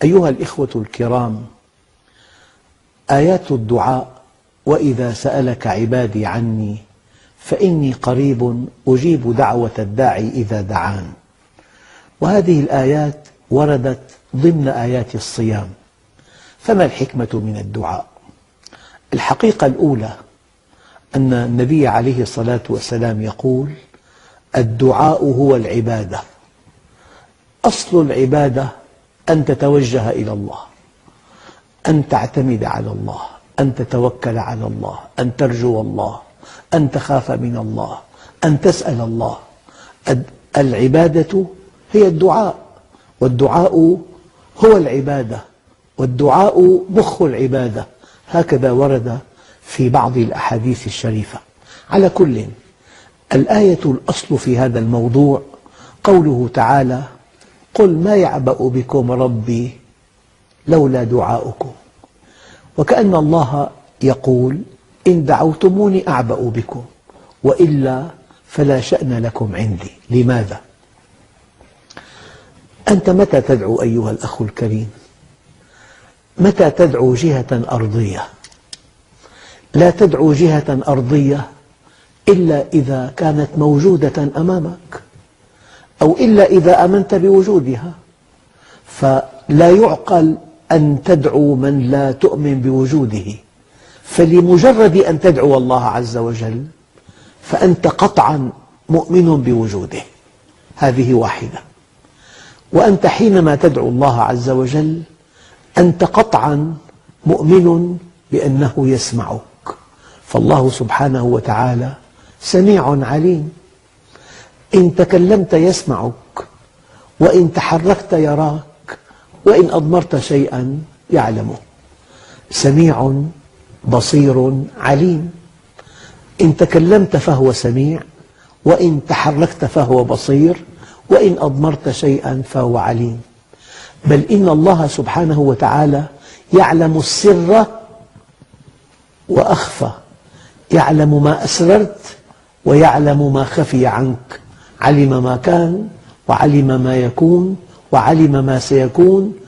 أيها الإخوة الكرام، آيات الدعاء: وإذا سألك عبادي عني فإني قريب أجيب دعوة الداعي إذا دعان. وهذه الآيات وردت ضمن آيات الصيام. فما الحكمة من الدعاء؟ الحقيقة الأولى أن النبي عليه الصلاة والسلام يقول: الدعاء هو العبادة. أصل العبادة أن تتوجه إلى الله، أن تعتمد على الله، أن تتوكل على الله، أن ترجو الله، أن تخاف من الله، أن تسأل الله. العبادة هي الدعاء، والدعاء هو العبادة، والدعاء مخ العبادة. هكذا ورد في بعض الأحاديث الشريفة. على كل، الآية الأصل في هذا الموضوع قوله تعالى: قل ما يعبأ بكم ربي لولا دعاؤكم. وكأن الله يقول: إن دعوتموني أعبأ بكم، وإلا فلا شأن لكم عندي. لماذا؟ أنت متى تدعو أيها الأخ الكريم؟ متى تدعو جهة أرضية؟ لا تدعو جهة أرضية إلا إذا كانت موجودة أمامك، أو إلا إذا آمنت بوجودها. فلا يعقل أن تدعو من لا تؤمن بوجوده، فلمجرد أن تدعو الله عز وجل فأنت قطعا مؤمن بوجوده. هذه واحدة. وأنت حينما تدعو الله عز وجل أنت قطعا مؤمن بأنه يسمعك، فالله سبحانه وتعالى سميع عليم. إن تكلمت يسمعك، وإن تحركت يراك، وإن أضمرت شيئا يعلمه. سميع بصير عليم. إن تكلمت فهو سميع، وإن تحركت فهو بصير، وإن أضمرت شيئا فهو عليم. بل إن الله سبحانه وتعالى يعلم السر وأخفى، يعلم ما أسررت ويعلم ما خفي عنك. علم ما كان، وعلم ما يكون، وعلم ما سيكون،